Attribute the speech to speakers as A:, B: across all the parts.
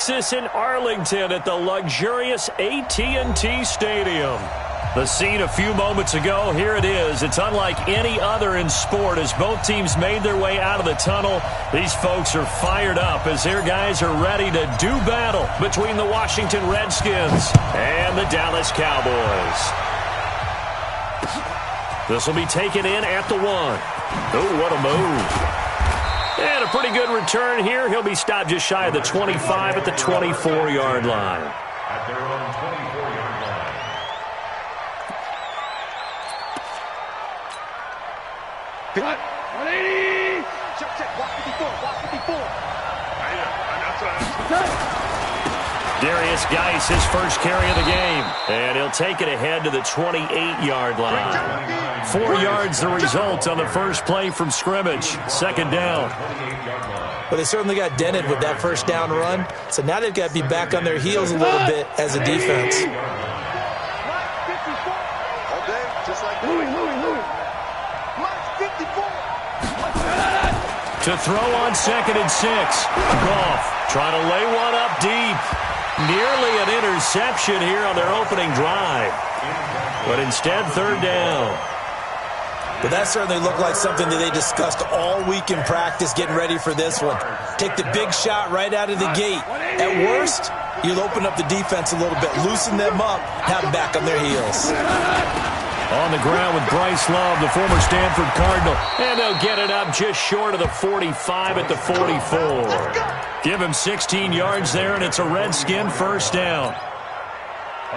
A: Texas in Arlington at the luxurious AT&T Stadium. The scene a few moments ago, here it is. It's unlike any other in sport as both teams made their way out of the tunnel. These folks are fired up as their guys are ready to do battle between the Washington Redskins and the Dallas Cowboys. This will be taken in at the 1. Oh, what a move. And a pretty good return here. He'll be stopped just shy of the 25 at the 24-yard line.
B: At their own 24-yard line.
C: Cut. 180. Check. Block 54.
A: Darius Geis, his first carry of the game. And he'll take it ahead to the 28-yard line. 4 yards the result on the first play from scrimmage. Second down.
D: Well, they certainly got dented with that first down run. So now they've got to be back on their heels a little bit as a defense.
A: To throw on 2nd and 6. Goff trying to lay one up deep. Nearly an interception here on their opening drive. But instead, 3rd down.
D: But that certainly looked like something that they discussed all week in practice getting ready for this one. Take the big shot right out of the gate. At worst, you'll open up the defense a little bit, loosen them up, have them back on their heels.
A: On the ground with Bryce Love, the former Stanford Cardinal. And they'll get it up just short of the 45 at the 44. Give him 16 yards there, and it's a Redskin first down.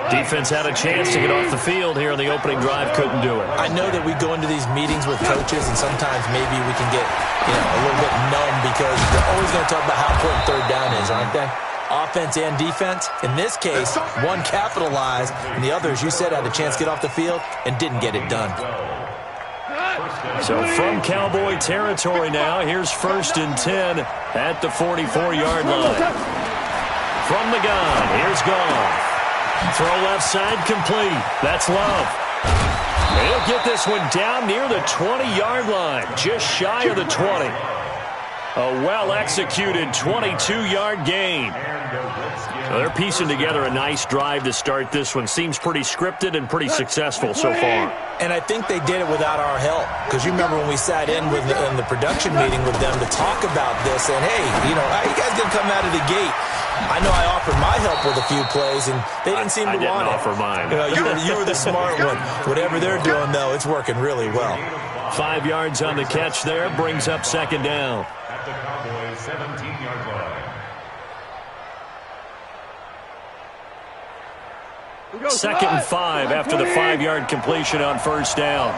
A: Defense had a chance to get off the field here on the opening drive, couldn't do it.
D: I know that we go into these meetings with coaches, and sometimes maybe we can get a little bit numb because they're always going to talk about how important 3rd down is, aren't they? Offense and defense. In this case, one capitalized, and the other, as you said, had a chance to get off the field and didn't get it done.
A: So from Cowboy territory now, here's 1st and 10 at the 44-yard line. From the gun, here's Goff. Throw left side complete. That's Love. He'll get this one down near the 20-yard line, just shy of the 20. A well-executed 22-yard gain. So they're piecing together a nice drive to start this one. Seems pretty scripted and pretty successful so far.
D: And I think they did it without our help. Because you remember when we sat in the production meeting with them to talk about this, and hey, how you guys going to come out of the gate? I know I offered my help with a few plays, and they didn't seem to want it.
A: I didn't offer mine.
D: You were the smart one. Whatever they're doing, though, it's working really well.
A: 5 yards on the catch there, brings up 2nd down.
B: At the Cowboys' 17-yard line.
A: 2nd and 5 after the 5-yard completion on 1st down.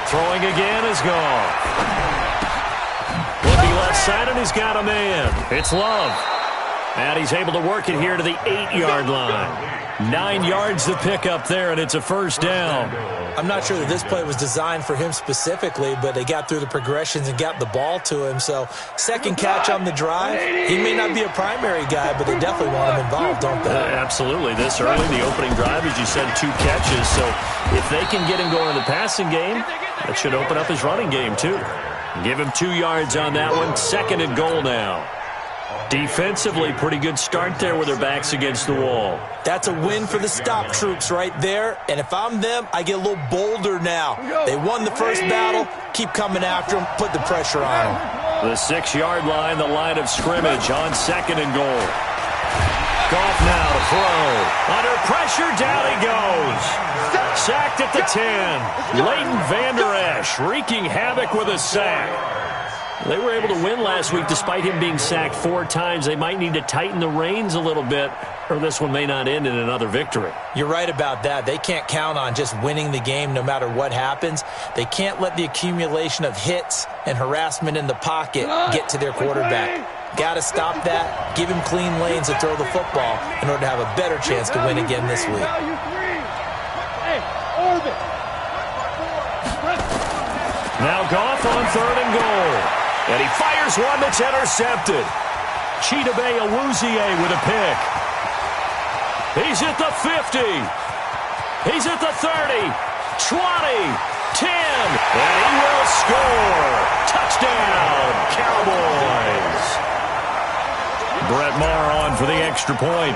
A: Throwing again is Goff. Looking left side, and he's got a man. It's Love. And he's able to work it here to the 8-yard line. 9 yards to pick up there, and it's a first down.
D: I'm not sure that this play was designed for him specifically, but they got through the progressions and got the ball to him. So, second catch on the drive. He may not be a primary guy, but they definitely want him involved, don't they?
A: Absolutely. This early, the opening drive, as you said, 2 catches. So, if they can get him going in the passing game, that should open up his running game, too. Give him 2 yards on that one. 2nd and goal now. Defensively, pretty good start there with their backs against the wall.
D: That's a win for the stop troops right there. And if I'm them, I get a little bolder now. They won the first battle. Keep coming after them. Put the pressure on them.
A: The 6-yard line, the line of scrimmage on 2nd and goal. Goff now to throw. Under pressure, down he goes. Sacked at the 10. Leighton Vander Esch wreaking havoc with a sack. They were able to win last week despite him being sacked 4 times. They might need to tighten the reins a little bit, or this one may not end in another victory.
D: You're right about that. They can't count on just winning the game no matter what happens. They can't let the accumulation of hits and harassment in the pocket get to their quarterback. Got to stop that, give him clean lanes to throw the football in order to have a better chance to win again this week.
A: Now Goff on 3rd and goal. And he fires one that's intercepted. Chidobe Awuzie with a pick. He's at the 50. He's at the 30. 20. 10. And he will score. Touchdown, Cowboys. going for the extra point.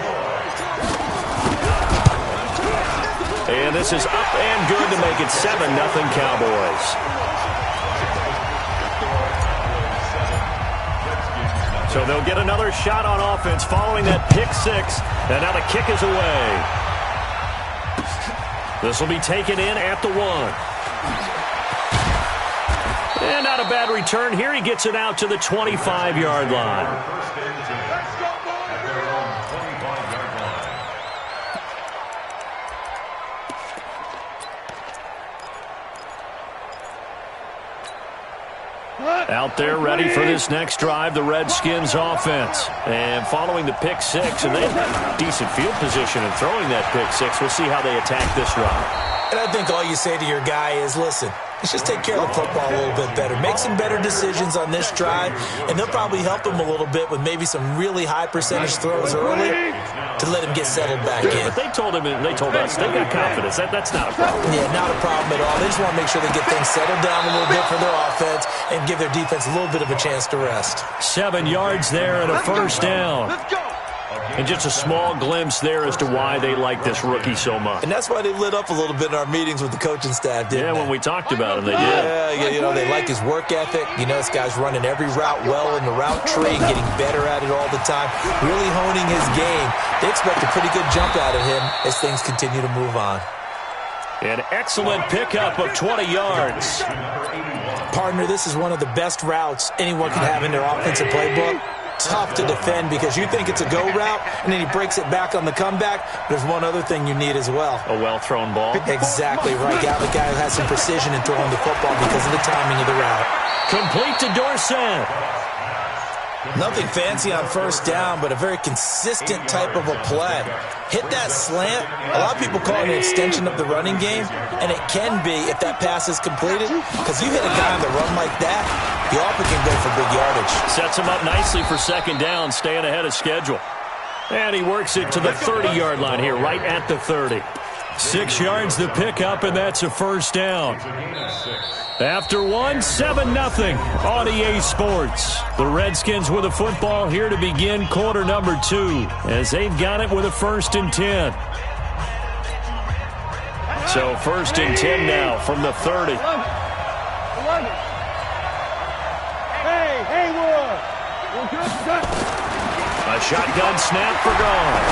A: And this is up and good to make it 7-0 Cowboys. So they'll get another shot on offense following that pick six. And now the kick is away. This will be taken in at the 1. And not a bad return here. He gets it out to the 25-yard line. Out there ready for this next drive, the Redskins offense. And following the pick six, and they have decent field position in throwing that pick six. We'll see how they attack this drive.
D: And I think all you say to your guy is, listen, let's just take care of the football a little bit better. Make some better decisions on this drive, and they'll probably help him a little bit with maybe some really high percentage throws early to let him get settled back in.
A: But they told him, and they told us, they got confidence. That's not a problem.
D: Yeah, not a problem at all. They just want to make sure they get things settled down a little bit for their offense and give their defense a little bit of a chance to rest.
A: 7 yards there and a first down. And just a small glimpse there as to why they like this rookie so much.
D: And that's why they lit up a little bit in our meetings with the coaching staff, didn't they?
A: When we talked about him, they did.
D: Yeah, you know, they like his work ethic. You know, this guy's running every route well in the route tree and getting better at it all the time, really honing his game. They expect a pretty good jump out of him as things continue to move on.
A: An excellent pickup of 20 yards.
D: Partner, this is one of the best routes anyone can have in their offensive playbook. Tough to defend because you think it's a go route, and then he breaks it back on the comeback. There's one other thing you need as well.
A: A well-thrown ball.
D: Exactly right. You have a guy who has some precision in throwing the football because of the timing of the route.
A: Complete to Dorsett.
D: Nothing fancy on first down, but a very consistent type of a play. Hit that slant. A lot of people call it an extension of the running game, and it can be if that pass is completed, because you hit a guy on the run like that, you often can go for big yardage.
A: Sets him up nicely for second down, staying ahead of schedule. And he works it to the 30-yard line here, right at the 30. 6 yards the pickup, and that's a first down. After 7-0 on EA Sports. The Redskins with a football here to begin quarter number 2 as they've got it with a 1st and 10. So 1st and 10 now from the 30. A shotgun snap for Gone.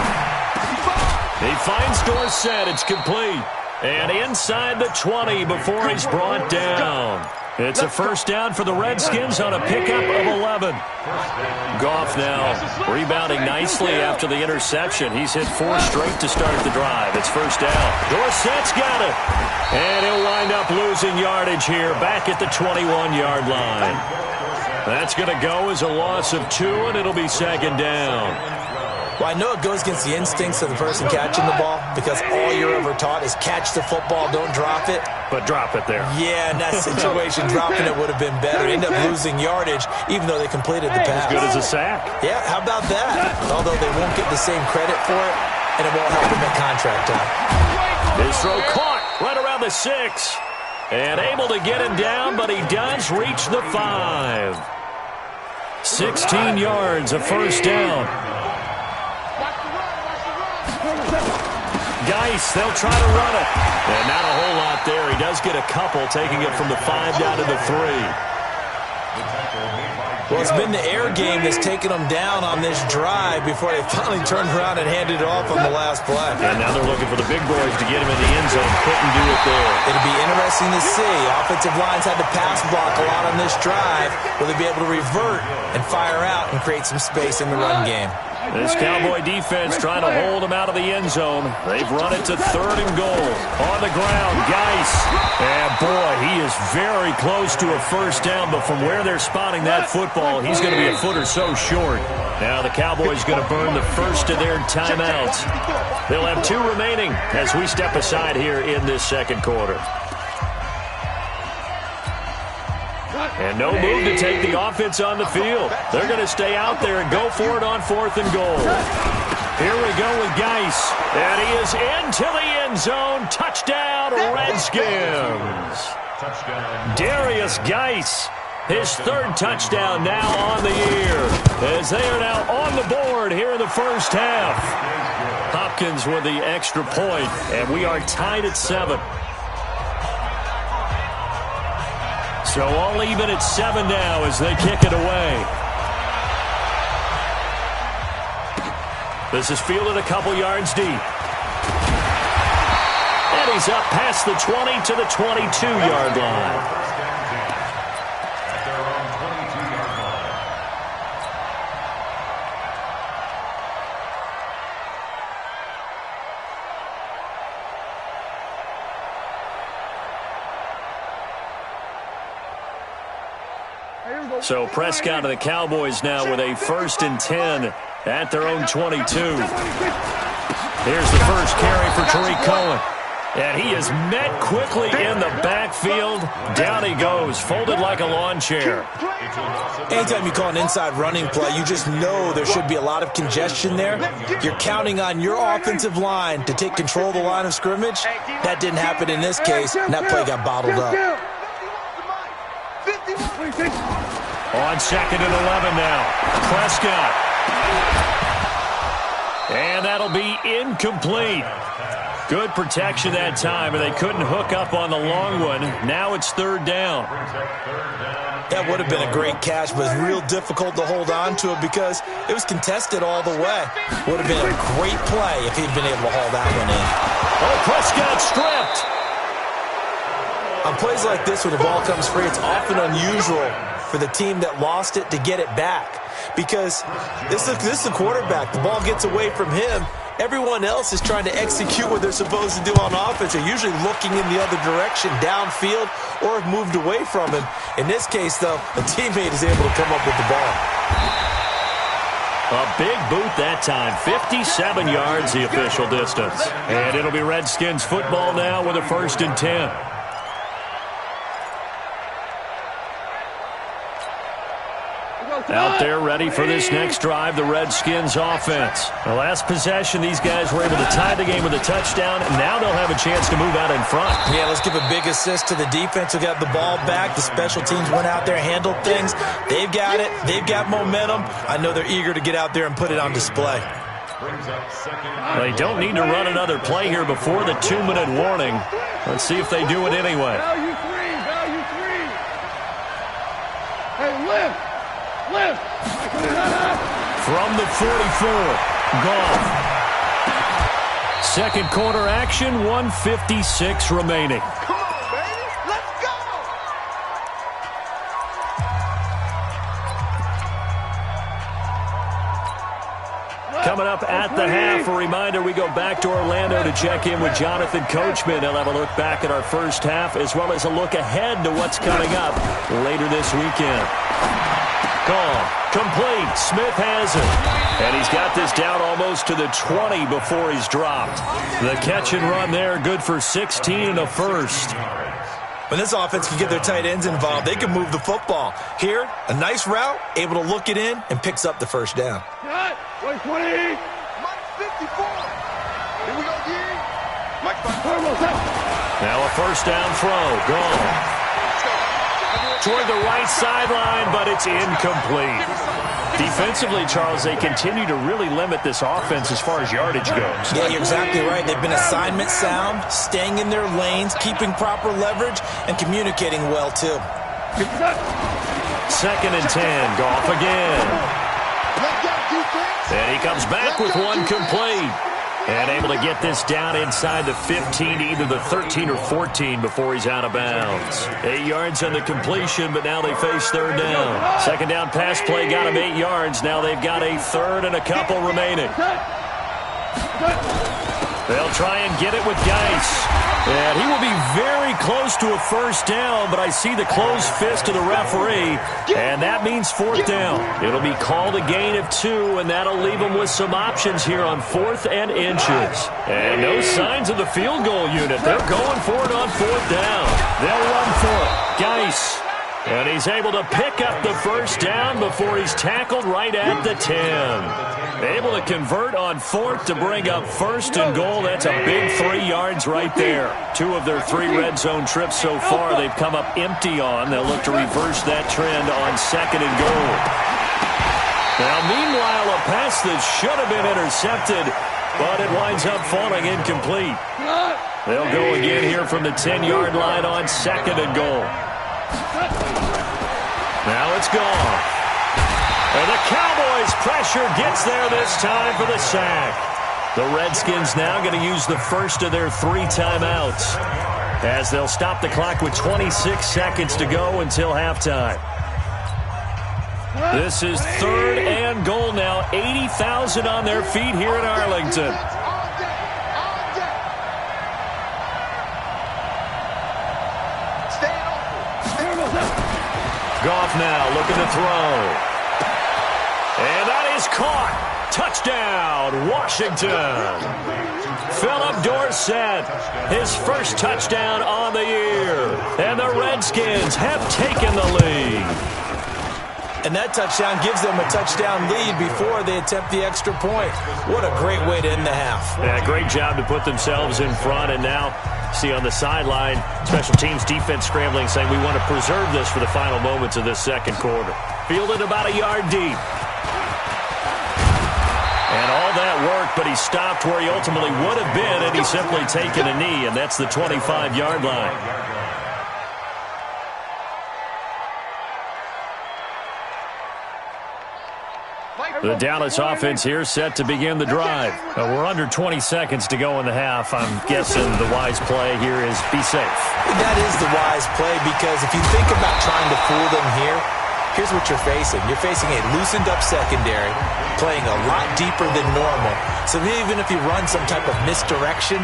A: He finds Dorsett. It's complete. And inside the 20 before he's brought down. It's a first down for the Redskins on a pickup of 11. Goff now rebounding nicely after the interception. He's hit 4 straight to start the drive. It's first down. Dorsett's got it. And he'll wind up losing yardage here back at the 21-yard line. That's going to go as a loss of 2, and it'll be second down.
D: Well, I know it goes against the instincts of the person catching the ball because all you're ever taught is catch the football, don't drop it.
A: But drop it there.
D: Yeah, in that situation, dropping it would have been better. End up losing yardage, even though they completed the pass.
A: As good as a sack.
D: Yeah, how about that? Although they won't get the same credit for it, and it won't help them at contract time.
A: His throw caught right around the 6. And able to get him down, but he does reach the 5. 16 yards, a first down. Geis, they'll try to run it. And not a whole lot there. He does get a couple, taking it from the 5 down to the 3.
D: Well, it's been the air game that's taken them down on this drive before they finally turned around and handed it off on the last play.
A: And now they're looking for the big boys to get him in the end zone. Couldn't do it there.
D: It'll be interesting to see. Offensive lines had to pass block a lot on this drive. Will they be able to revert and fire out and create some space in the run game?
A: This Cowboy defense trying to hold him out of the end zone. They've run it to 3rd and goal. On the ground, Geis. And boy, he is very close to a first down, but from where they're spotting that football, he's going to be a foot or so short. Now the Cowboys going to burn the first of their timeouts. They'll have 2 remaining as we step aside here in this second quarter. And no move to take the offense on the field. They're going to stay out there and go for it on 4th and goal. Here we go with Geis. And he is into the end zone. Touchdown, Redskins. Darius Geis His third touchdown now on the year, as they are now on the board here in the first half. Hopkins with the extra point, and we are tied at 7. So all even at 7 now as they kick it away. This is fielded a couple yards deep. And he's up past the 20 to the 22-yard line. So Prescott and the Cowboys now with a 1st and 10 at their own 22. Here's the first carry for Tariq Cohen. And he is met quickly in the backfield. Down he goes, folded like a lawn chair.
D: Anytime you call an inside running play, you just know there should be a lot of congestion there. You're counting on your offensive line to take control of the line of scrimmage. That didn't happen in this case, and that play got bottled up.
A: On 2nd and 11 now. Prescott. And that'll be incomplete. Good protection that time, and they couldn't hook up on the long one. Now it's 3rd down.
D: That would have been a great catch, but it's real difficult to hold on to it because it was contested all the way. Would have been a great play if he'd been able to haul that one in.
A: Oh, Prescott stripped.
D: On plays like this, when the ball comes free, it's often unusual for the team that lost it to get it back because this is the quarterback. The ball gets away from him. Everyone else is trying to execute what they're supposed to do on offense. They're usually looking in the other direction, downfield, or have moved away from him. In this case, though, a teammate is able to come up with the ball.
A: A big boot that time. 57 yards, the official distance. And it'll be Redskins football now with a 1st and 10. Out there ready for this next drive, the Redskins offense. The last possession, these guys were able to tie the game with a touchdown. Now they'll have a chance to move out in front.
D: Yeah, let's give a big assist to the defense who got the ball back. The special teams went out there, handled things. They've got it. They've got momentum. I know they're eager to get out there and put it on display.
A: They don't need to run another play here before the 2-minute warning. Let's see if they do it anyway.
C: Value three. Hey, lift.
A: From the 44, Goff. 2nd quarter action, 1:56 remaining.
C: Come on, baby. Let's go.
A: Coming up at the half, a reminder, we go back to Orlando to check in with Jonathan Coachman. He'll have a look back at our first half as well as a look ahead to what's coming up later this weekend. Gone. Complete. Smith has it. And he's got this down almost to the 20 before he's dropped. The catch and run there, good for 16 and a first.
D: When this offense can get their tight ends involved, they can move the football. Here, a nice route, able to look it in, and picks up the 1st down.
C: 20. Mike 54. Here we go, D. Mike 54.
A: Now a 1st down throw. Gone. Toward the right sideline, but it's incomplete. Defensively, Charles, they continue to really limit this offense as far as yardage goes.
D: Yeah, you're exactly right. They've been assignment sound, staying in their lanes, keeping proper leverage, and communicating well, too.
A: 2nd and 10. Goff again. And he comes back with one complete. And able to get this down inside the 15 to either the 13 or 14 before he's out of bounds. 8 yards on the completion, but now they face 3rd down. 2nd down pass play got him 8 yards. Now they've got a 3rd and a couple remaining. They'll try and get it with Geis. And he will be very close to a 1st down, but I see the closed fist of the referee, and that means 4th down. It'll be called a gain of 2, and that'll leave them with some options here on 4th and inches. And no signs of the field goal unit. They're going for it on 4th down. They'll run for it. Geis. And he's able to pick up the 1st down before he's tackled right at the 10. Able to convert on fourth to bring up first and goal. That's a big 3 yards right there. 2 of their 3 red zone trips so far they've come up empty on. They'll look to reverse that trend on second and goal. Now, meanwhile, a pass that should have been intercepted, but it winds up falling incomplete. They'll go again here from the 10-yard line on second and goal. Now it's gone. And the Cowboys' pressure gets there this time for the sack. The Redskins now going to use the first of their 3 timeouts as they'll stop the clock with 26 seconds to go until halftime. This is 3rd and goal now. 80,000 on their feet here in Arlington. Goff now looking to throw. And that is caught. Touchdown, Washington. Philip Dorsett, his first touchdown on the year. And the Redskins have taken the lead.
D: And that touchdown gives them a touchdown lead before they attempt the extra point. What a great way to end the half.
A: Yeah, great job to put themselves in front. And now, see on the sideline, special teams defense scrambling, saying we want to preserve this for the final moments of this second quarter. Fielded about a yard deep. And all that work, but he stopped where he ultimately would have been, and he's simply taken a knee, and that's the 25-yard line. The Dallas offense here set to begin the drive. We're under 20 seconds to go in the half. I'm guessing the wise play here is be safe.
D: That is the wise play, because if you think about trying to fool them here, here's what you're facing. You're facing a loosened-up secondary, playing a lot deeper than normal. So even if you run some type of misdirection,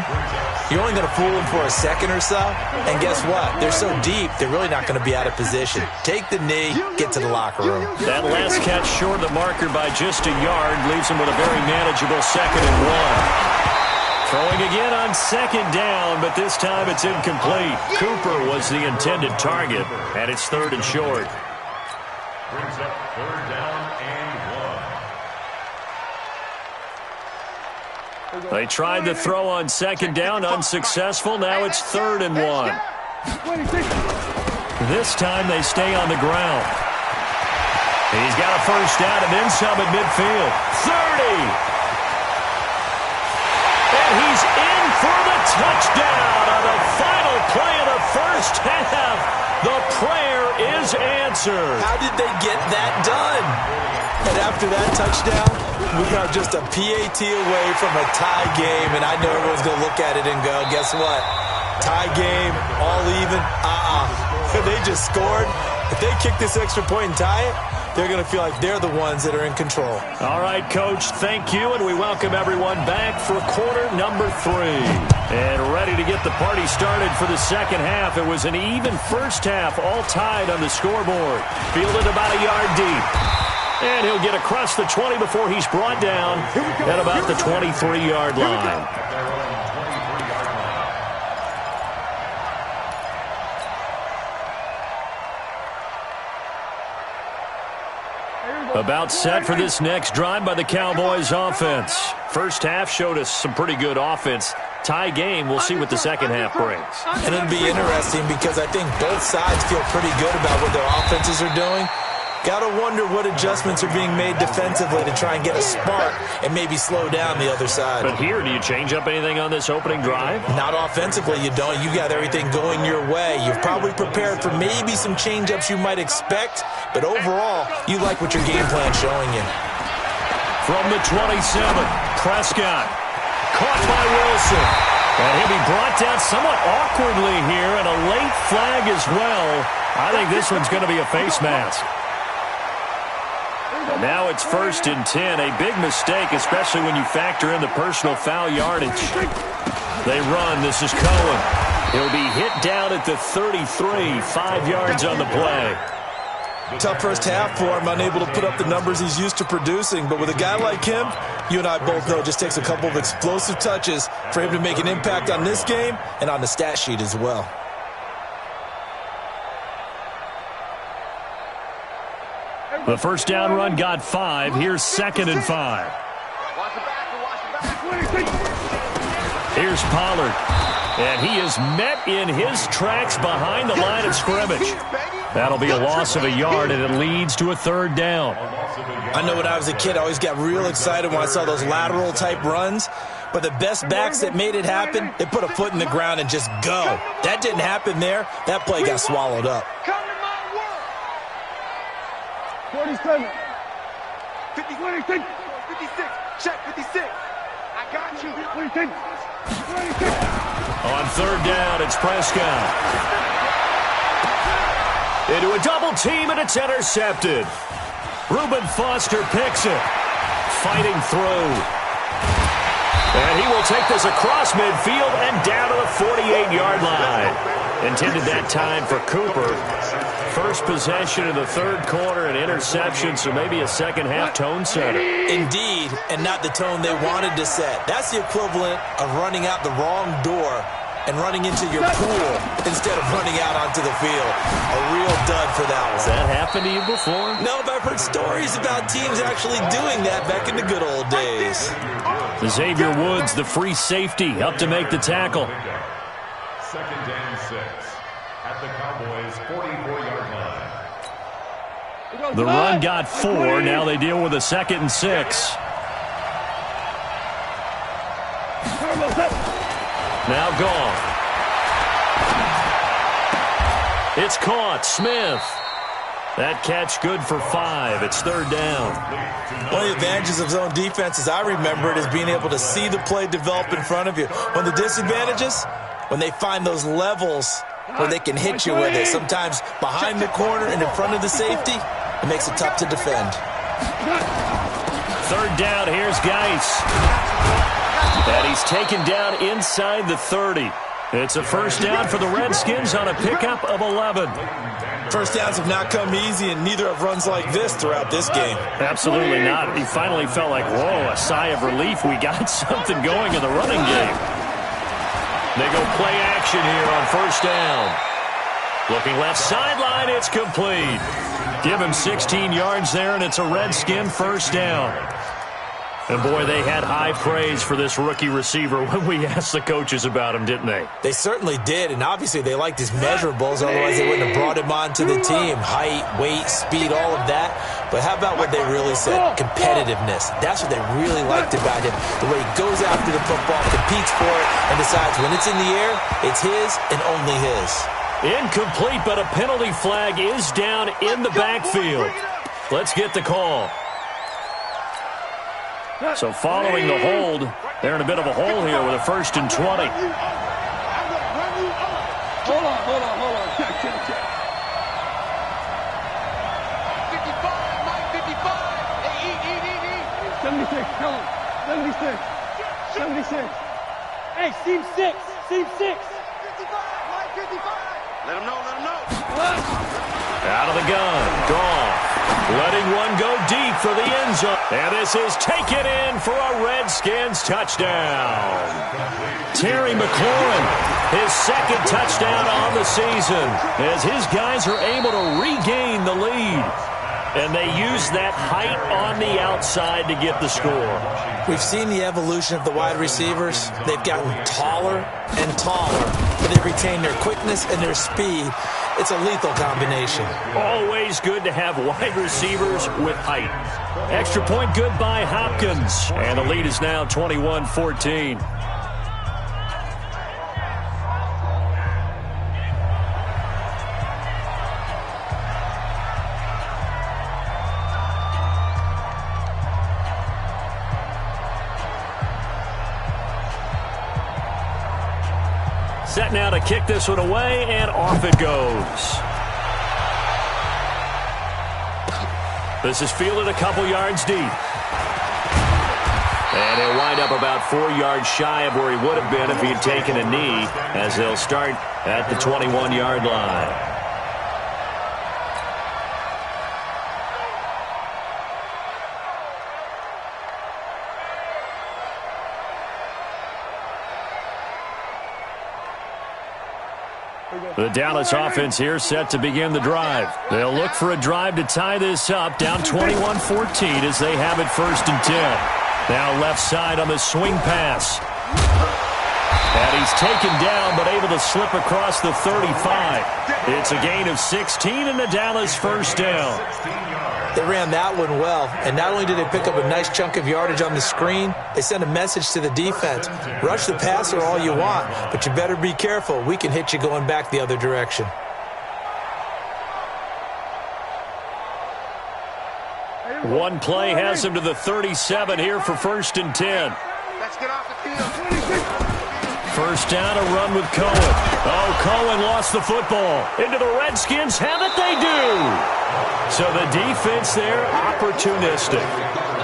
D: you're only going to fool them for a second or so. And guess what? They're so deep, they're really not going to be out of position. Take the knee, get to the locker room.
A: That last catch short of the marker by just a yard leaves him with a very manageable 2nd and 1. Throwing again on 2nd down, but this time it's incomplete. Cooper was the intended target, and it's 3rd and short.
B: Brings up 3rd down and 1.
A: They tried to throw on 2nd down, unsuccessful. Now it's 3rd and 1. This time they stay on the ground. He's got a first down and then some at midfield. 30. And he's in for the touchdown on the final play of the first half. The prayer is answered.
D: How did they get that done? And after that touchdown, we are just a PAT away from a tie game, and I know everyone's going to look at it and go, guess what? Tie game, all even? They just scored. If they kick this extra point and tie it, they're going to feel like they're the ones that are in control.
A: All right, Coach, thank you, and we welcome everyone back for quarter number 3. And ready to get the party started for the second half. It was an even first half, all tied on the scoreboard. Fielded about a yard deep. And he'll get across the 20 before he's brought down at about the 23-yard line. About set for this next drive by the Cowboys offense. First half showed us some pretty good offense. Tie game, we'll see what the second half brings.
D: And it'll be interesting because I think both sides feel pretty good about what their offenses are doing. Got to wonder what adjustments are being made defensively to try and get a spark and maybe slow down the other side.
A: But here, do you change up anything on this opening drive?
D: Not offensively, you don't. You got everything going your way. You've probably prepared for maybe some change-ups you might expect, but overall, you like what your game plan's showing you.
A: From the 27, Prescott. Caught by Wilson. And he'll be brought down somewhat awkwardly here, and a late flag as well. I think this one's going to be a face mask. And now it's 1st and 10. A big mistake, especially when you factor in the personal foul yardage. They run. This is Cohen. He'll be hit down at the 33. 5 yards on the play.
D: Tough first half for him, unable to put up the numbers he's used to producing. But with a guy like him, you and I both know it just takes a couple of explosive touches for him to make an impact on this game and on the stat sheet as well.
A: The first down run got 5. Here's 2nd and 5. Here's Pollard. And he is met in his tracks behind the line of scrimmage. That'll be a loss of a yard, and it leads to a third down.
D: I know when I was a kid, I always got real excited when I saw those lateral-type runs. But the best backs that made it happen, they put a foot in the ground and just go. That didn't happen there. That play got swallowed up.
C: Come to my work. 47. 56. 56. Check 56. I got you. 26. 26.
A: On third down, it's Prescott. Into a double team, and it's intercepted. Reuben Foster picks it. Fighting through. And he will take this across midfield and down to the 48-yard line. Intended that time for Cooper. First possession in the third quarter, an interception, so maybe a second-half tone setter.
D: Indeed, and not the tone they wanted to set. That's the equivalent of running out the wrong door and running into your pool instead of running out onto the field. A real dud for that one.
A: Has that happened to you before?
D: No, but I've heard stories about teams actually doing that back in the good old days.
A: Xavier Woods, the free safety, up to make the tackle.
B: Second and 6 at the Cowboys' 44-yard line.
A: The run got 4. Now they deal with a 2nd and 6. Now gone. It's caught. Smith. That catch good for 5. It's third down.
D: One of the advantages of zone defense, as I remember it, is being able to see the play develop in front of you. One of the disadvantages, when they find those levels where they can hit you with it, sometimes behind the corner and in front of the safety, it makes it tough to defend.
A: Third down, here's Geis. And he's taken down inside the 30. It's a first down for the Redskins on a pickup of 11.
D: First downs have not come easy, and neither have runs like this throughout this game.
A: Absolutely not. He finally felt like, whoa, a sigh of relief. We got something going in the running game. They go play action here on first down. Looking left sideline, it's complete. Give him 16 yards there, and it's a Redskin first down. And, boy, they had high praise for this rookie receiver when we asked the coaches about him, didn't they?
D: They certainly did, and obviously they liked his measurables, otherwise they wouldn't have brought him onto the team. Height, weight, speed, all of that. But how about what they really said? Competitiveness. That's what they really liked about him. The way he goes after the football, competes for it, and decides when it's in the air, it's his and only his.
A: Incomplete, but a penalty flag is down in the backfield. Let's get the call. So following the hold, they're in a bit of a hole here with a 1st and 20.
C: Hold on. Check. 55, Mike, 55. Hey, eat. 76, tell him. 76. Hey, seam 6. 55, Mike, 55. Let him know.
A: Out of the gun, Goff. Letting one go deep for the end zone. And this is taken in for a Redskins touchdown. Terry McLaurin, his 2nd touchdown on the season, as his guys are able to regain the lead. And they use that height on the outside to get the score.
D: We've seen the evolution of the wide receivers. They've gotten taller and taller, but they've retained their quickness and their speed. It's a lethal combination.
A: Always good to have wide receivers with height. Extra point good by Hopkins. And the lead is now 21-14. Set now to kick this one away, and off it goes. This is fielded a couple yards deep. And he'll wind up about 4 yards shy of where he would have been if he had taken a knee, as they'll start at the 21-yard line. The Dallas offense here set to begin the drive. They'll look for a drive to tie this up, down 21-14 as they have it 1st and 10. Now left side on the swing pass. And he's taken down, but able to slip across the 35. It's a gain of 16 and the Dallas first down.
D: They ran that one well, and not only did they pick up a nice chunk of yardage on the screen, they sent a message to the defense. Rush the passer all you want, but you better be careful. We can hit you going back the other direction.
A: One play has him to the 37 here for 1st and 10.
C: Let's get off the field.
A: First down, a run with Cohen. Oh, Cohen lost the football. Into the Redskins have it, they do. So the defense there, opportunistic.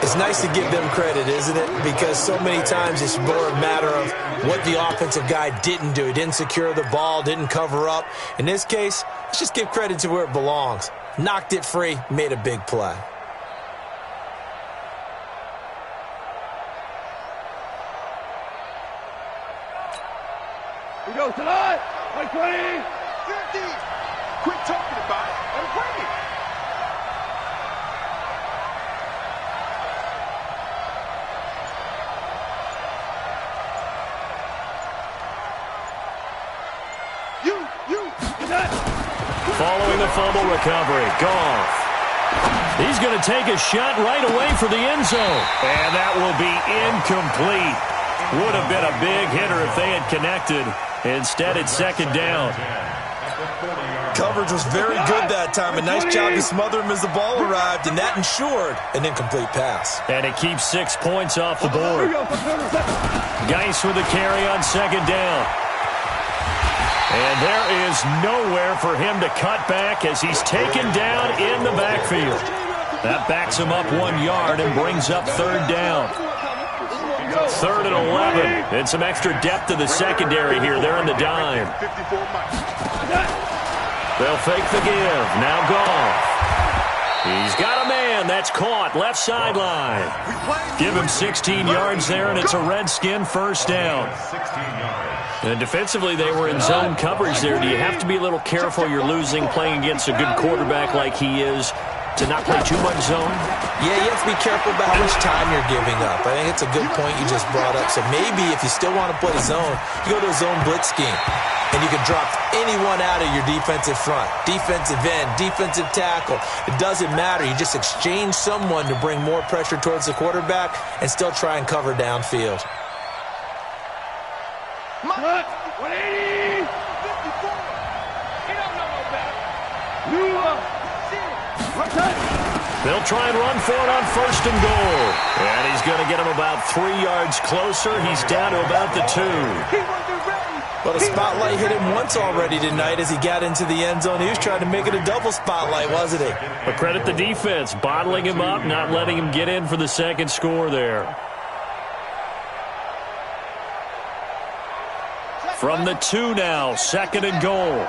D: It's nice to give them credit, isn't it? Because so many times it's more a matter of what the offensive guy didn't do. He didn't secure the ball, didn't cover up. In this case, let's just give credit to where it belongs. Knocked it free, made a big play.
C: We go tonight. 20. 50. Quit talking about it and bring it.
A: Following the fumble recovery, Goff. He's going to take a shot right away for the end zone. And that will be incomplete. Would have been a big hitter if they had connected. Instead, it's 2nd down.
D: Coverage was very good that time. A nice job to smother him as the ball arrived, and that ensured an incomplete pass.
A: And it keeps 6 points off the board. Geis with a carry on 2nd down. And there is nowhere for him to cut back as he's taken down in the backfield. That backs him up 1 yard and brings up 3rd down. 3rd and 11. And some extra depth to the secondary here. They're in the dime. They'll fake the give. Now Goff. He's got a man. That's caught. Left sideline. Give him 16 yards there, and it's a Redskin first down. And defensively, they were in zone coverage there. Do you have to be a little careful? You're losing playing against a good quarterback like he is to not play too much zone?
D: Yeah, you have to be careful about how much time you're giving up. I think it's a good point you just brought up. So maybe if you still want to play zone, you go to a zone blitz scheme. And you can drop anyone out of your defensive front. Defensive end, defensive tackle. It doesn't matter. You just exchange someone to bring more pressure towards the quarterback and still try and cover downfield.
C: 180. 54. He don't know no better.
A: They'll try and run for it on 1st and goal. And he's going to get him about 3 yards closer. He's down to about the 2.
D: Well, the spotlight hit him once already tonight as he got into the end zone. He was trying to make it a double spotlight, wasn't he?
A: But credit the defense, bottling him up, not letting him get in for the 2nd score there. From the 2 now, 2nd and goal.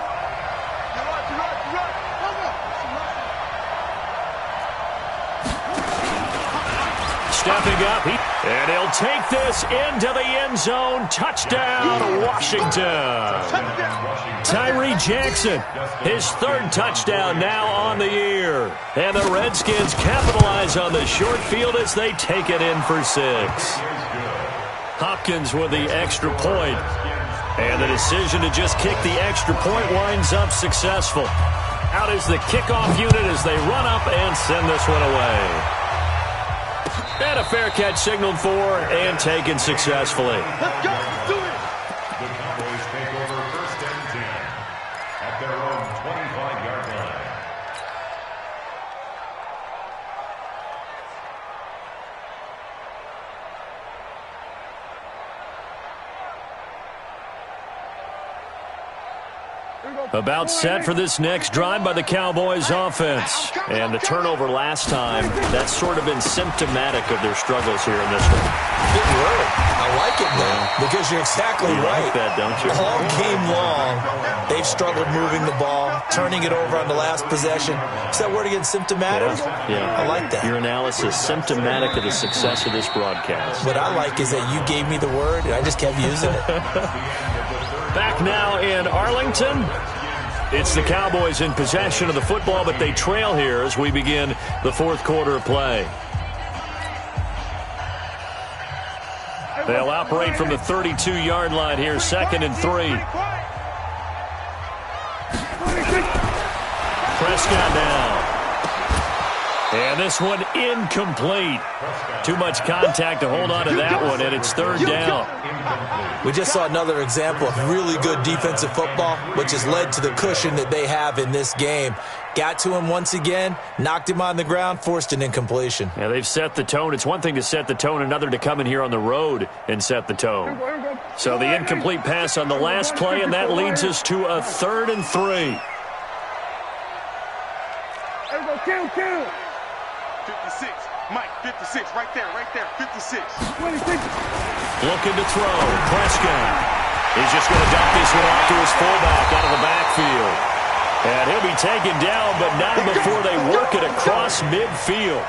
A: Stepping up, and he'll take this into the end zone. Touchdown, Washington. Tyree Jackson, his 3rd touchdown now on the year. And the Redskins capitalize on the short field as they take it in for 6. Hopkins with the extra point. And the decision to just kick the extra point winds up successful. Out is the kickoff unit as they run up and send this one away. And a fair catch signaled for and taken successfully.
C: Let's go. Do it.
B: The Cowboys take over 1st and 10 at their own 25-yard line.
A: About set for this next drive by the Cowboys offense. And the turnover last time, that's sort of been symptomatic of their struggles here in this one.
D: Good word. I like it, though, because you're exactly right.
A: Like that, don't you?
D: All game long, they've struggled moving the ball, turning it over on the last possession. Is that word again, symptomatic?
A: Yeah.
D: I like that.
A: Your analysis, symptomatic of the success of this broadcast.
D: What I like is that you gave me the word, and I just kept using it.
A: Back now in Arlington. It's the Cowboys in possession of the football, but they trail here as we begin the 4th quarter of play. They'll operate from the 32-yard line here, 2nd and 3. Prescott now. And this one incomplete. Too much contact to hold on to that one, and it's 3rd down.
D: We just saw another example of really good defensive football, which has led to the cushion that they have in this game. Got to him once again, knocked him on the ground, forced an incompletion.
A: Yeah, they've set the tone. It's one thing to set the tone, another to come in here on the road and set the tone. So the incomplete pass on the last play, and that leads us to a 3rd and 3.
C: 56, Mike, 56, right there, 56.
A: Looking to throw, Prescott. He's just going to dump this one off to his fullback out of the backfield. And he'll be taken down, but not before they work it across midfield.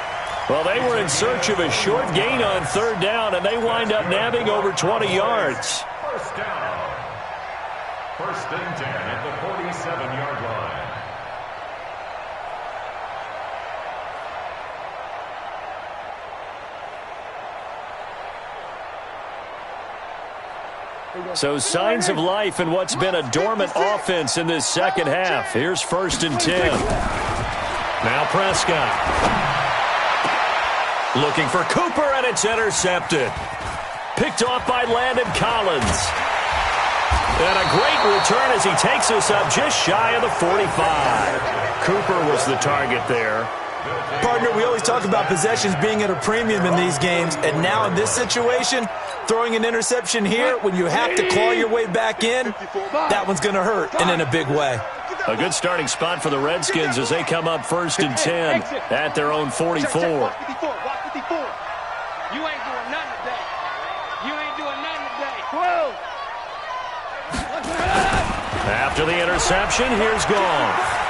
A: Well, they were in search of a short gain on 3rd down, and they wind up nabbing over 20 yards.
B: 1st down. 1st and 10 at the 47-yard line.
A: So signs of life in what's been a dormant offense in this second half. Here's 1st and 10. Now Prescott. Looking for Cooper, and it's intercepted. Picked off by Landon Collins. And a great return as he takes us up just shy of the 45. Cooper was the target there.
D: Partner, we always talk about possessions being at a premium in these games, and now in this situation, throwing an interception here when you have to claw your way back in, that one's going to hurt, and in a big way.
A: A good starting spot for the Redskins as they come up 1st and 10 at their own 44.
C: You ain't doing nothing today. You ain't doing nothing today. 12.
A: After the interception, here's Goff.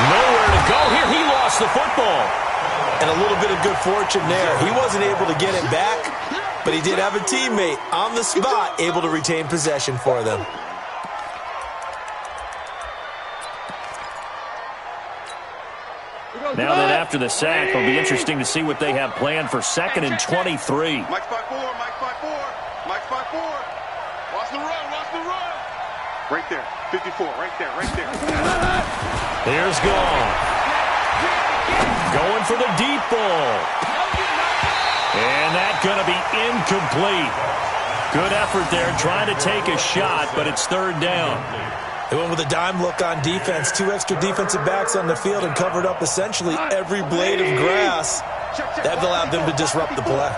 A: Nowhere to go here. He lost the football.
D: And a little bit of good fortune there. He wasn't able to get it back, but he did have a teammate on the spot able to retain possession for them.
A: Now then, after the sack, it'll be interesting to see what they have planned for 2nd and 23.
C: Mike 5-4, Mike 5-4, Mike 5-4. Watch the run, watch the run. Right there, 54, right there, right there.
A: Here's Goff. Going for the deep ball. And that's going to be incomplete. Good effort there, trying to take a shot, but it's 3rd down.
D: They went with a dime look on defense. 2 extra defensive backs on the field and covered up essentially every blade of grass. That allowed them to disrupt the play.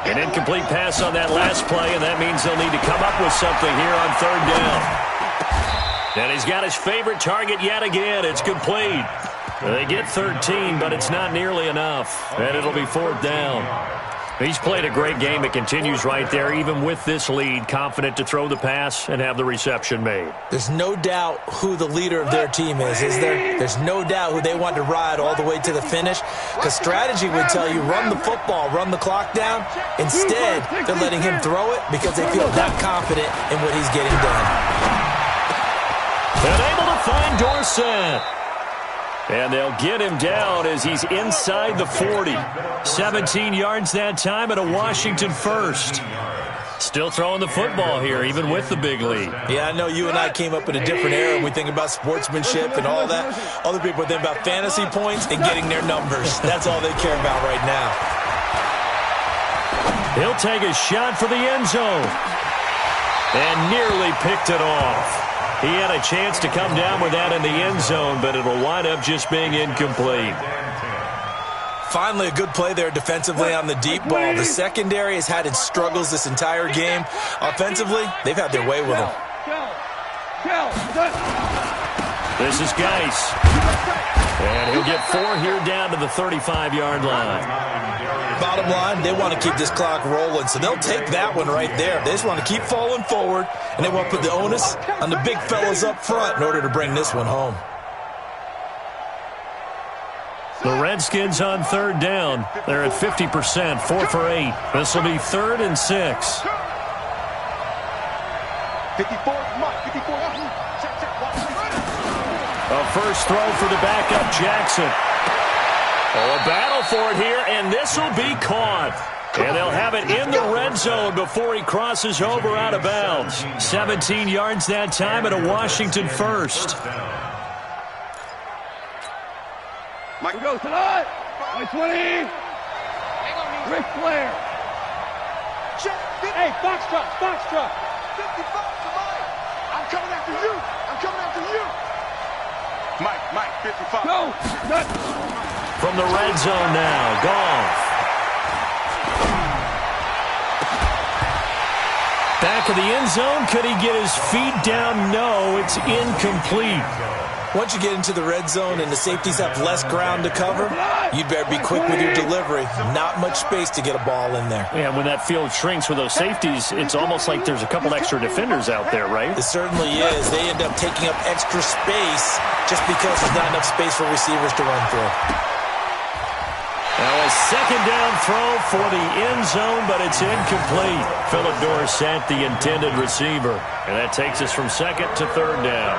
A: An incomplete pass on that last play, and that means they'll need to come up with something here on 3rd down. And he's got his favorite target yet again. It's complete. They get 13, but it's not nearly enough. And it'll be 4th down. He's played a great game. It continues right there, even with this lead, confident to throw the pass and have the reception made.
D: There's no doubt who the leader of their team is there? There's no doubt who they want to ride all the way to the finish, because strategy would tell you run the football, run the clock down. Instead, they're letting him throw it because they feel that confident in what he's getting done.
A: And able to find Dorsett. And they'll get him down as he's inside the 40. 17 yards that time and a Washington first. Still throwing the football here, even with the big lead.
D: Yeah, I know you and I came up in a different era. We think about sportsmanship and all that. Other people think about fantasy points and getting their numbers. That's all they care about right now.
A: He'll take a shot for the end zone. And nearly picked it off. He had a chance to come down with that in the end zone, but it'll wind up just being incomplete.
D: Finally, a good play there defensively on the deep ball. The secondary has had its struggles this entire game. Offensively, they've had their way with them.
A: This is Geis. And he'll get 4 here down to the 35-yard line.
D: Bottom line, they want to keep this clock rolling, so they'll take that one right there. They just want to keep falling forward, and they want to put the onus on the big fellas up front in order to bring this one home.
A: The Redskins on 3rd down. They're at 50%, 4 for 8. This will be 3rd and 6.
C: 54, Mike, 54.
A: A first throw for the backup, Jackson. Oh, a battle for it here, and this will be caught. And they'll have it in the red zone before he crosses over out of bounds. 17 yards that time, and a Washington first.
C: Mike, go tonight. 20. Ric Flair. Hey, Foxtrot, Foxtrot. 55 to Mike. I'm coming after you. I'm coming after you. Mike, 55. Go.
A: From the red zone now, Goff. Back of the end zone. Could he get his feet down? No, it's incomplete.
D: Once you get into the red zone and the safeties have less ground to cover, you'd better be quick with your delivery. Not much space to get a ball in there.
A: Yeah, when that field shrinks with those safeties, it's almost like there's a couple extra defenders out there, right?
D: It certainly is. They end up taking up extra space just because there's not enough space for receivers to run through.
A: Now a second down throw for the end zone, but it's incomplete. Philip Dorsett, the intended receiver. And that takes us from second to third down.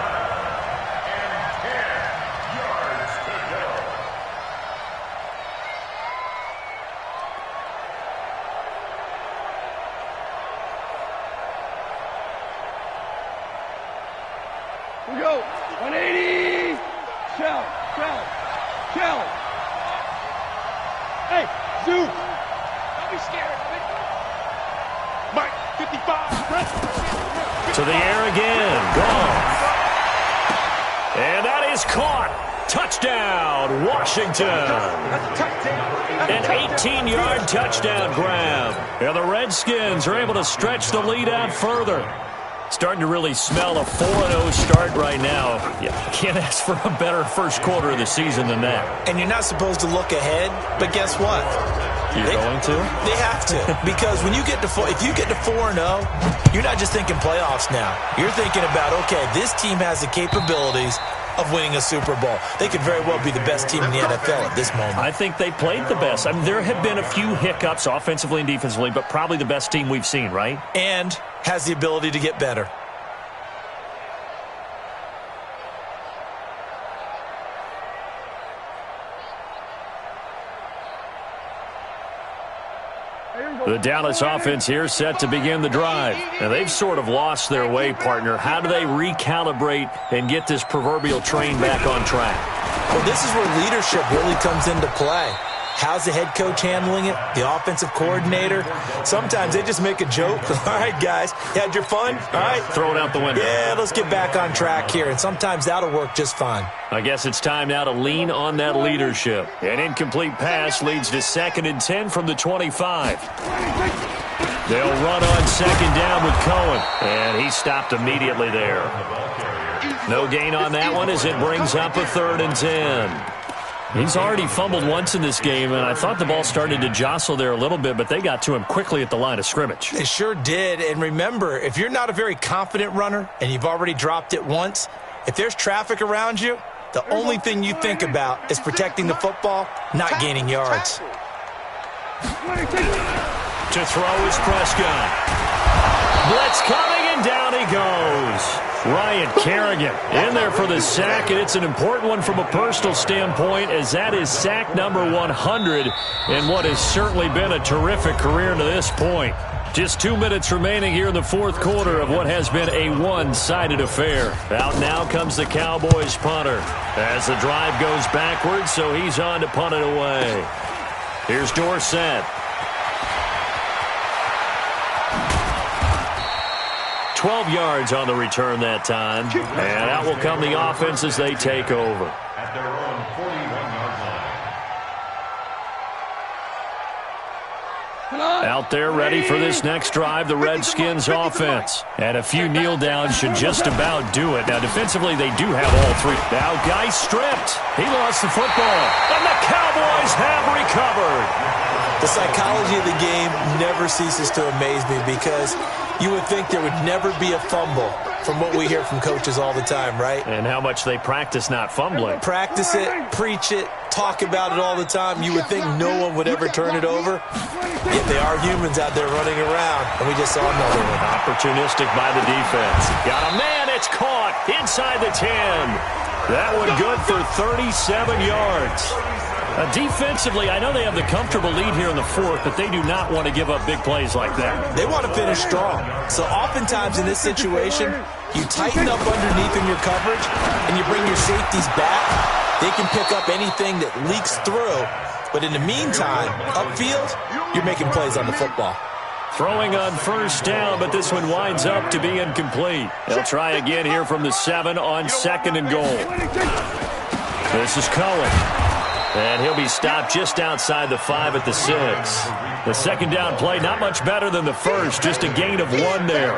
C: We go. 180. Shell. Hey, Zoo. Don't be scared. Mike, 55.
A: To the air again. Goff. And that is caught. Touchdown, Washington. An 18-yard touchdown grab. And the Redskins are able to stretch the lead out further. Starting to really smell a 4-0 start right now. You can't ask for a better first quarter of the season than that.
D: And you're not supposed to look ahead, but guess what?
A: You're going to?
D: They have to. Because when you get to if you get to 4-0, you're not just thinking playoffs now. You're thinking about, okay, this team has the capabilities of winning a Super Bowl. They could very well be the best team in the NFL at this moment.
A: I think they played the best. I mean, there have been a few hiccups offensively and defensively, but probably the best team we've seen, right?
D: And has the ability to get better.
A: The Dallas offense here set to begin the drive. And they've sort of lost their way, partner. How do they recalibrate and get this proverbial train back on track?
D: Well, this is where leadership really comes into play. How's the head coach handling it? The offensive coordinator? Sometimes they just make a joke. All right, guys, you had your fun? All right.
A: Throw it out the window.
D: Yeah, let's get back on track here. And sometimes that'll work just fine.
A: I guess it's time now to lean on that leadership. An incomplete pass leads to 2nd and 10 from the 25. They'll run on second down with Cohen. And he stopped immediately there. No gain on that one as it brings up a 3rd and 10. He's already fumbled once in this game, and I thought the ball started to jostle there a little bit, but they got to him quickly at the line of scrimmage.
D: They sure did. And remember, if you're not a very confident runner and you've already dropped it once, if there's traffic around you, the only thing you think about is protecting the football, not gaining yards.
A: To throw is Prescott. Blitz coming, and down he goes. Ryan Kerrigan in there for the sack, and it's an important one from a personal standpoint, as that is sack number 100 in what has certainly been a terrific career to this point. Just 2 minutes remaining here in the fourth quarter of what has been a one-sided affair. Out now comes the Cowboys punter as the drive goes backwards, so he's on to punt it away. Here's Dorsett. 12 yards on the return that time. And out will come the offense as they take over.
B: At their own 41-yard line.
A: Out there ready for this next drive, the Redskins offense. And a few kneel downs should just about do it. Now, defensively, they do have all three. Now, Guy stripped. He lost the football. And the Cowboys have recovered.
D: The psychology of the game never ceases to amaze me, because you would think there would never be a fumble from what we hear from coaches all the time, right?
A: And how much they practice not fumbling.
D: Practice it, preach it, talk about it all the time. You would think no one would ever turn it over. Yet they are humans out there running around, and we just saw another one.
A: Opportunistic by the defense. Got a man, it's caught inside the 10. That one good for 37 yards. Defensively, I know they have the comfortable lead here in the fourth, but they do not want to give up big plays like that.
D: They want to finish strong. So oftentimes in this situation, you tighten up underneath in your coverage, and you bring your safeties back. They can pick up anything that leaks through. But in the meantime, upfield, you're making plays on the football.
A: Throwing on first down, but this one winds up to be incomplete. They'll try again here from the 7 on 2nd and goal. This is Cohen. And he'll be stopped just outside the 5 at the 6. The second down play, not much better than the first, just a gain of 1 there.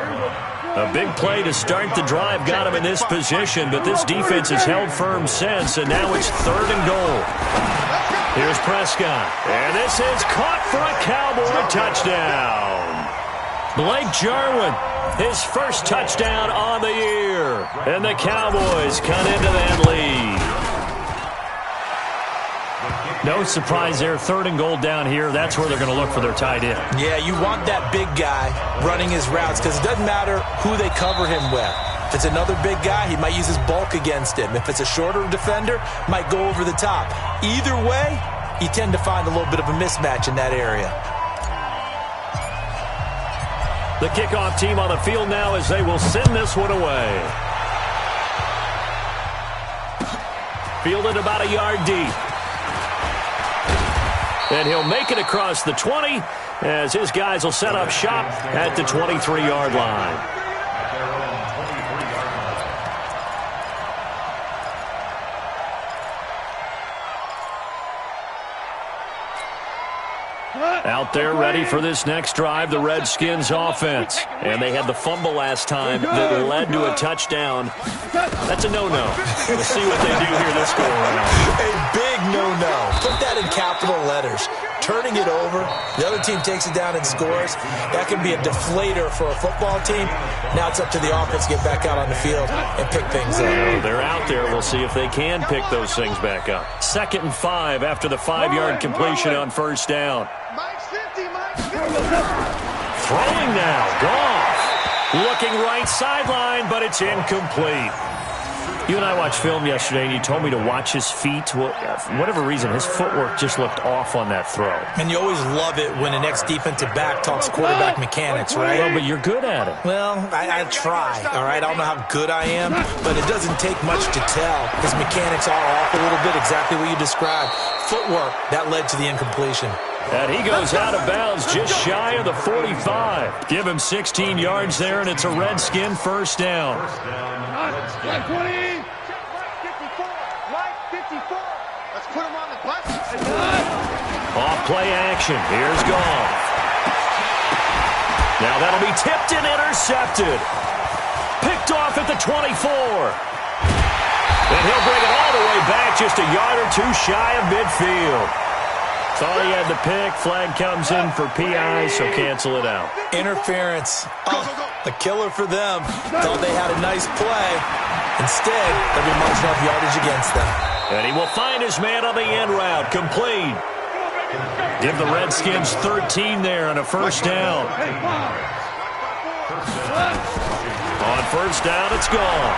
A: A big play to start the drive got him in this position, but this defense has held firm since, and now it's 3rd and goal. Here's Prescott, and this is caught for a Cowboy touchdown. Blake Jarwin, his first touchdown on the year, and the Cowboys cut into that lead. No surprise there, 3rd and goal down here. That's where they're going to look for their tight end.
D: Yeah, you want that big guy running his routes because it doesn't matter who they cover him with. If it's another big guy, he might use his bulk against him. If it's a shorter defender, might go over the top. Either way, you tend to find a little bit of a mismatch in that area.
A: The kickoff team on the field now as they will send this one away. Fielded about a yard deep. And he'll make it across the 20 as his guys will set up shop at the 23-yard line. Out there ready for this next drive, the Redskins offense. And they had the fumble last time that led to a touchdown. That's a no-no. We'll see what they do here this go-around.
D: A big no-no. Put that in capital letters. Turning it over, the other team takes it down and scores. That can be a deflator for a football team. Now it's up to the offense to get back out on the field and pick things up.
A: They're out there. We'll see if they can pick those things back up. 2nd and 5 after the 5-yard completion on first down. Throwing now, Goff. Looking right sideline, but it's incomplete. You and I watched film yesterday, and you told me to watch his feet. Well, for whatever reason, his footwork just looked off on that throw.
D: And you always love it when an ex-defensive back talks quarterback mechanics, right?
A: Well, but you're good at it.
D: Well, I try, all right? I don't know how good I am, but it doesn't take much to tell. His mechanics are off a little bit, exactly what you described. Footwork, that led to the incompletion.
A: And he goes out of bounds just shy of the 45. Give him 16 yards there, and it's a Redskin first down.
C: Line 20. Line 54. Let's put him on the bus.
A: Off play action. Here's Goff. Now that'll be tipped and intercepted. Picked off at the 24. And he'll bring it all the way back just a yard or two shy of midfield. Thought he had the pick. Flag comes in for PI, so cancel it out.
D: Interference. A killer for them. Thought they had a nice play. Instead, they'll be marching off yardage against them.
A: And he will find his man on the end route. Complete. Give the Redskins 13 there on a first down. On first down, it's gone.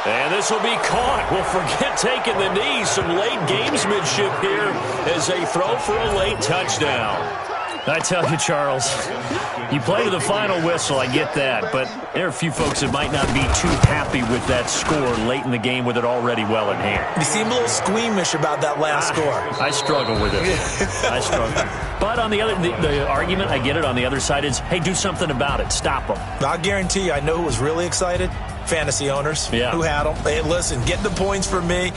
A: And this will be caught. Well, forget taking the knee. Some late gamesmanship here as they throw for a late touchdown. I tell you, Charles, you play to the final whistle, I get that, but there are a few folks that might not be too happy with that score late in the game with it already well in hand.
D: You seem a little squeamish about that last score.
A: I struggle with it. I struggle. But on the other, the argument, I get it, on the other side is, hey, do something about it. Stop them.
D: I'll guarantee you, I know who was really excited. Fantasy owners who had them. Hey, listen, get the points for me.